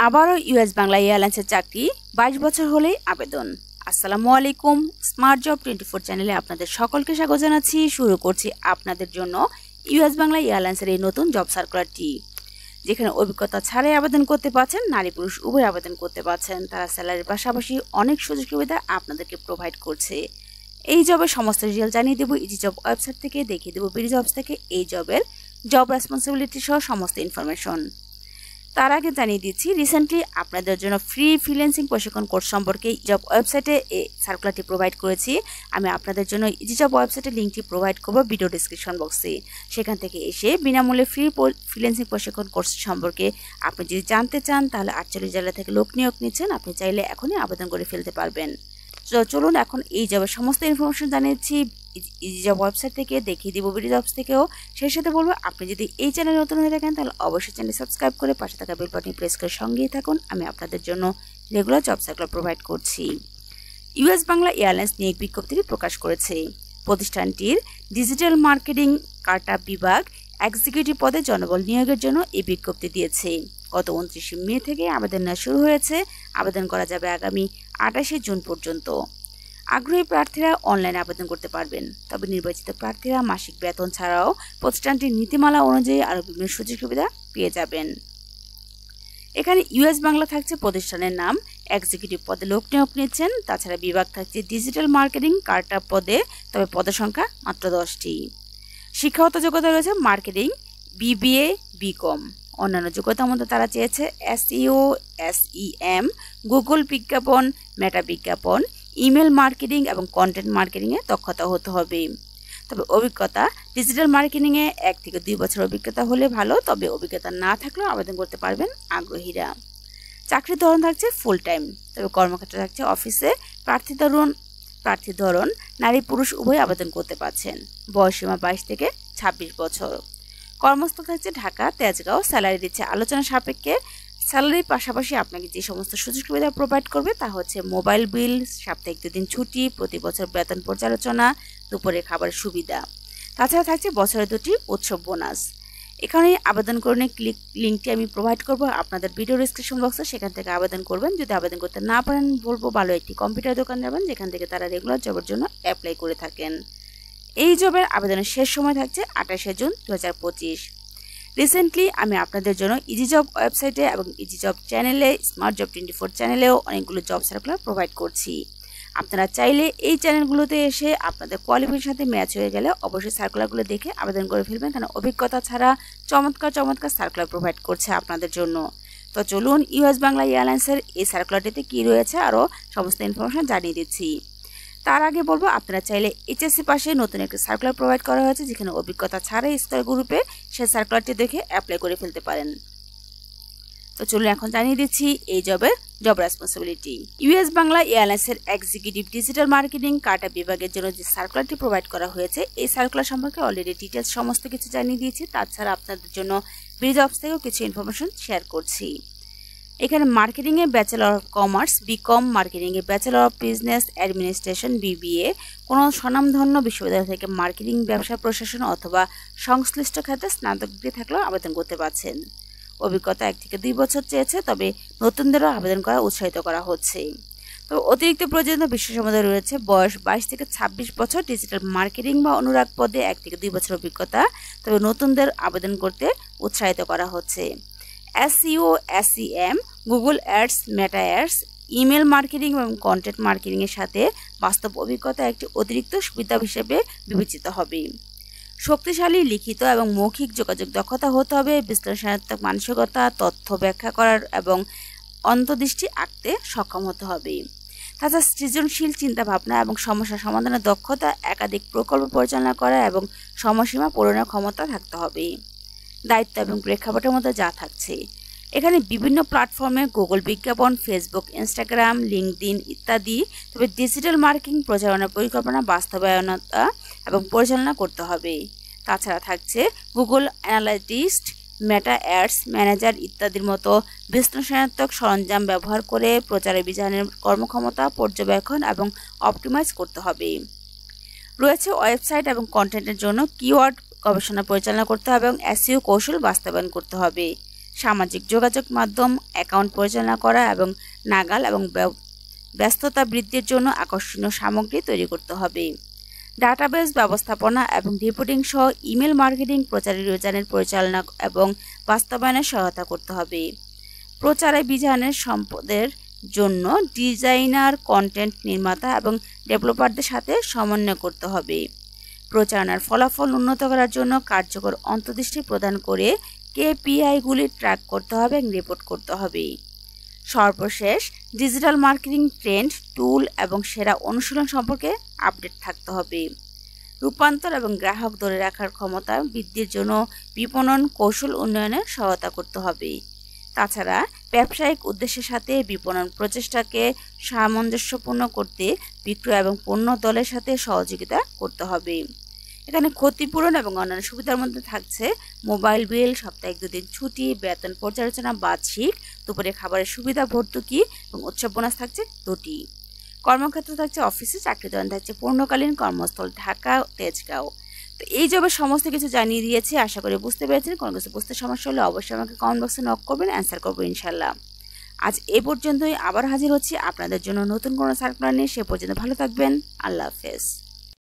আবারও ইউএস বাংলা এয়ারলাইন্সের চাকরি 22 বছর হলেই আবেদন। আসসালামু আলাইকুম, স্মার্ট জব 24 চ্যানেলে আপনাদের সকলকে স্বাগত জানাচ্ছি। শুরু করছি আপনাদের জন্য ইউএস বাংলা এয়ারলাইন্সের এই নতুন জব সার্কুলারটি, যেখানে অভিজ্ঞতা ছাড়াই আবেদন করতে পারছেন, নারী পুরুষ উভয় আবেদন করতে পারছেন। তারা স্যালারির পাশাপাশি অনেক সুযোগ সুবিধা আপনাদেরকে প্রোভাইড করছে। এই জবের সমস্ত ডিটেইলস জানিয়ে দেবো ইজি জব ওয়েবসাইট থেকে, দেখিয়ে দেবো বিডি জবস থেকে এই জবের জব রেসপন্সিবিলিটি সহ সমস্ত ইনফরমেশন। তার আগে জানিয়ে দিচ্ছি, রিসেন্টলি আপনাদের জন্য ফ্রি ফ্রিল্যান্সিং প্রশিক্ষণ কোর্স সম্পর্কে জব ওয়েবসাইটে এই সার্কুলারটি প্রোভাইড করেছি। আমি আপনাদের জন্য ইজি জব ওয়েবসাইটের লিঙ্কটি প্রোভাইড করব ভিডিও ডিসক্রিপশন বক্সে। সেখান থেকে এসে বিনামূল্যে ফ্রি ফ্রিল্যান্সিং প্রশিক্ষণ কোর্স সম্পর্কে আপনি যদি জানতে চান, তাহলে 48 জেলা থেকে লোক নিয়োগ নিচ্ছেন। আপনি চাইলে এখনই আবেদন করে ফেলতে পারবেন। চলুন এখন এই জবের সমস্ত ইনফরমেশন জানিয়েছি ইজি জব ওয়েবসাইট থেকে, দেখিয়ে দিব বিডি জবস থেকেও। সেই সাথে বলবো, আপনি যদি এই চ্যানেলে নতুন হয়ে থাকেন তাহলে অবশ্যই চ্যানেল সাবস্ক্রাইব করে পাশে থাকা বেল বাটন প্রেস করে সঙ্গেই থাকুন। আমি আপনাদের জন্য রেগুলার জব সার্কুলার প্রোভাইড করছি। ইউএস বাংলা এয়ারলাইন্স নিয়োগ বিজ্ঞপ্তিটি প্রকাশ করেছে। প্রতিষ্ঠানটির ডিজিটাল মার্কেটিং কার্টআপ বিভাগ এক্সিকিউটিভ পদে জনবল নিয়োগের জন্য এই বিজ্ঞপ্তি দিয়েছে। গত 29 মে থেকে আবেদন নেওয়া শুরু হয়েছে। আবেদন করা যাবে আগামী 28 জুন পর্যন্ত। আগ্রহী প্রার্থীরা অনলাইনে আবেদন করতে পারবেন। তবে নির্বাচিত প্রার্থীরা মাসিক বেতন ছাড়াও প্রতিষ্ঠানটির নীতিমালা অনুযায়ী আরও বিভিন্ন সুযোগ সুবিধা পেয়ে যাবেন। এখানে ইউএস বাংলা থাকছে প্রতিষ্ঠানের নাম, এক্সিকিউটিভ পদে লোক নিয়োগ নিচ্ছেন। তাছাড়া বিভাগ থাকছে ডিজিটাল মার্কেটিং কার্টআপ পদে, তবে পদের সংখ্যা মাত্র 10টি। শিক্ষাগত যোগ্যতা রয়েছে মার্কেটিং, বিবিএ, বিকম। অন্যান্য যোগ্যতার মধ্যে তারা চেয়েছে এসইও, এসইএম, গুগল বিজ্ঞাপন, মেটা বিজ্ঞাপন, ইমেল মার্কেটিং এবং কন্টেন্ট মার্কেটিংয়ে দক্ষতা হতে হবে। তবে অভিজ্ঞতা ডিজিটাল মার্কেটিংয়ে 1 থেকে 2 বছর অভিজ্ঞতা হলে ভালো, তবে অভিজ্ঞতা না থাকলেও আবেদন করতে পারবেন আগ্রহীরা। চাকরির ধরন থাকছে ফুল টাইম, তবে কর্মক্ষেত্র থাকছে অফিসে। প্রার্থী ধরন নারী পুরুষ উভয় আবেদন করতে পারছেন। বয়সসীমা 22 থেকে 26 বছর। কর্মস্থল থাকছে ঢাকা, তেজগাঁও। স্যালারি দিচ্ছে আলোচনা সাপেক্ষে। স্যালারির পাশাপাশি আপনাকে যে সমস্ত সুযোগ সুবিধা প্রোভাইড করবে তা হচ্ছে মোবাইল বিল, সাপ্তাহিক 2 দিন ছুটি, প্রতি বছর বেতন পর্যালোচনা, দুপুরে খাবারের সুবিধা। তাছাড়া থাকছে বছরে 2টি উৎসব বোনাস। এখানে আবেদন করণে লিঙ্কটি আমি প্রোভাইড করব আপনাদের ভিডিও ডিসক্রিপশন বক্সে, সেখান থেকে আবেদন করবেন। যদি আবেদন করতে না পারেন, বলবো ভালো একটি কম্পিউটার দোকান যাবেন, যেখান থেকে তারা রেগুলার জবের জন্য অ্যাপ্লাই করে থাকেন। এই জবের আবেদনের শেষ সময় থাকছে 28 জুন 2025। রিসেন্টলি আমি আপনাদের জন্য ইজি জব ওয়েবসাইটে এবং ইজি জব চ্যানেলে, স্মার্ট জব 24 চ্যানেলেও অনেকগুলো জব সার্কুলার প্রোভাইড করছি। আপনারা চাইলে এই চ্যানেলগুলোতে এসে আপনাদের কোয়ালিফিকেশনের সাথে ম্যাচ হয়ে গেলে অবশ্যই সার্কুলারগুলো দেখে আবেদন করে ফেলবেন, কারণ অভিজ্ঞতা ছাড়া চমৎকার সার্কুলার প্রোভাইড করছে আপনাদের জন্য। তো চলুন ইউএস বাংলা এয়ারলাইন্সের এই সার্কুলারটিতে কী রয়েছে আরও সমস্ত ইনফরমেশন জানিয়ে দিচ্ছি। তার আগে বলবো, আপনারা চাইলে এইচএসসি পাশে নতুন একটি সার্কুলার প্রোভাইড করা হয়েছে, যেখানে অভিজ্ঞতা ছাড়াই স্কয়ার গ্রুপে সেই সার্কুলারটি দেখে অ্যাপ্লাই করে ফেলতে পারেন। তো চলুন এখন জানিয়ে দিচ্ছি এই জবের জব রেসপন্সিবিলিটি। ইউএস বাংলা এয়ারলাইন্সের এক্সিকিউটিভ ডিজিটাল মার্কেটিং কার্টআপ বিভাগের জন্য যে সার্কুলারটি প্রোভাইড করা হয়েছে, এই সার্কুলার সম্পর্কে অলরেডি ডিটেলস সমস্ত কিছু জানিয়ে দিয়েছি। তাছাড়া আপনাদের জন্য বিডি জবস থেকেও কিছু ইনফরমেশন শেয়ার করছি। এখানে মার্কেটিংয়ে ব্যাচেলর অফ কমার্স, বিকম, মার্কেটিংয়ে bachelor of business administration, BBA, কোনো স্বনামধন্য বিশ্ববিদ্যালয় থেকে মার্কেটিং, ব্যবসা প্রশাসন অথবা সংশ্লিষ্ট খাতে স্নাতক ডিগ্রি থাকলেও আবেদন করতে পারছেন। অভিজ্ঞতা 1 থেকে 2 বছর চেয়েছে, তবে নতুনদেরও আবেদন করা উৎসাহিত করা হচ্ছে। তো অতিরিক্ত প্রয়োজনীয় বিষয়ের মধ্যে রয়েছে বয়স 22 থেকে 26 বছর, ডিজিটাল মার্কেটিং বা অনুরাগ পদে 1 থেকে 2 বছর অভিজ্ঞতা, তবে নতুনদের আবেদন করতে উৎসাহিত করা হচ্ছে। এসইও, এসইএম, গুগল অ্যাডস, মেটা অ্যাডস, ইমেল মার্কেটিং এবং কন্টেন্ট মার্কেটিংয়ের সাথে বাস্তব অভিজ্ঞতা একটি অতিরিক্ত সুবিধা হিসেবে বিবেচিত হবে। শক্তিশালী লিখিত এবং মৌখিক যোগাযোগ দক্ষতা হতে হবে। বিশ্লেষণাত্মক মানসিকতা, তথ্য ব্যাখ্যা করার এবং অন্তর্দৃষ্টি আঁকতে সক্ষম হতে হবে। তাছাড়া সৃজনশীল চিন্তাভাবনা এবং সমস্যা সমাধানের দক্ষতা, একাধিক প্রকল্প পরিচালনা করা এবং সময়সীমা পূরণের ক্ষমতা থাকতে হবে। দায়িত্ব এবং প্রেক্ষাপটের মধ্যে যা থাকছে, এখানে বিভিন্ন প্ল্যাটফর্মে গুগল বিজ্ঞাপন, ফেসবুক, ইনস্টাগ্রাম, লিঙ্কডইন ইত্যাদি, তবে ডিজিটাল মার্কেটিং প্রচারণা পরিকল্পনা বাস্তবায়নতা এবং পরিচালনা করতে হবে। তাছাড়া থাকছে গুগল অ্যানালিটিক্স, মেটা অ্যাডস ম্যানেজার ইত্যাদির মতো বিশ্লেষণাত্মক সরঞ্জাম ব্যবহার করে প্রচার অভিযানের কর্মক্ষমতা পর্যবেক্ষণ এবং অপটিমাইজ করতে হবে। রয়েছে ওয়েবসাইট এবং কন্টেন্টের জন্য কিওয়ার্ড গবেষণা পরিচালনা করতে হবে এবং এসইও কৌশল বাস্তবায়ন করতে হবে। সামাজিক যোগাযোগ মাধ্যম অ্যাকাউন্ট পরিচালনা করা এবং নাগাল এবং ব্যস্ততা বৃদ্ধির জন্য আকর্ষণীয় সামগ্রী তৈরি করতে হবে। ডাটাবেস ব্যবস্থাপনা এবং রিপোর্টিং সহ ইমেল মার্কেটিং প্রচারাভিযানের পরিচালনা এবং বাস্তবায়নে সহায়তা করতে হবে। প্রচারাভিযানের সম্পদের জন্য ডিজাইনার, কন্টেন্ট নির্মাতা এবং ডেভেলপারদের সাথে সমন্বয় করতে হবে। প্রচারণার ফলাফল উন্নত করার জন্য কার্যকর অন্তর্দৃষ্টি প্রদান করে কেপিআইগুলি ট্র্যাক করতে হবে এবং রিপোর্ট করতে হবে। সর্বশেষ, ডিজিটাল মার্কেটিং ট্রেন্ড, টুল এবং সেরা অনুশীলন সম্পর্কে আপডেট থাকতে হবে। রূপান্তর এবং গ্রাহক ধরে রাখার ক্ষমতা বৃদ্ধির জন্য বিপণন কৌশল উন্নয়নে সহায়তা করতে হবে। তাছাড়া ব্যবসায়িক উদ্দেশ্যের সাথে বিপণন প্রচেষ্টাকে সামঞ্জস্যপূর্ণ করতে বিক্রয় এবং পণ্য দলের সাথে সহযোগিতা করতে হবে। এখানে ক্ষতিপূরণ এবং অন্যান্য সুবিধার মধ্যে থাকছে মোবাইল বিল, সাপ্তাহিক 2 দিন ছুটি, বেতন পর্যালোচনা, বার্ষিক দুপুরে খাবারের সুবিধা, ভর্তুকি এবং উৎসব বোনাস থাকছে 2টি। কর্মক্ষেত্র থাকছে অফিসে, চাকরি দেওয়ান থাকছে পূর্ণকালীন কর্মস্থল ঢাকা, তেজগাঁও। তো এই জবের সমস্ত কিছু জানিয়ে দিয়েছি, আশা করি বুঝতে পেরেছেন। কোনো কিছু বুঝতে সমস্যা হলে অবশ্যই আমাকে কমেন্ট বক্সে নক করবেন, অ্যান্সার করবো ইনশাল্লাহ। আজ এ পর্যন্তই, আবার হাজির হচ্ছি আপনাদের জন্য নতুন কোনো সার্কুলার নিয়ে। সে পর্যন্ত ভালো থাকবেন। আল্লাহ হাফেজ।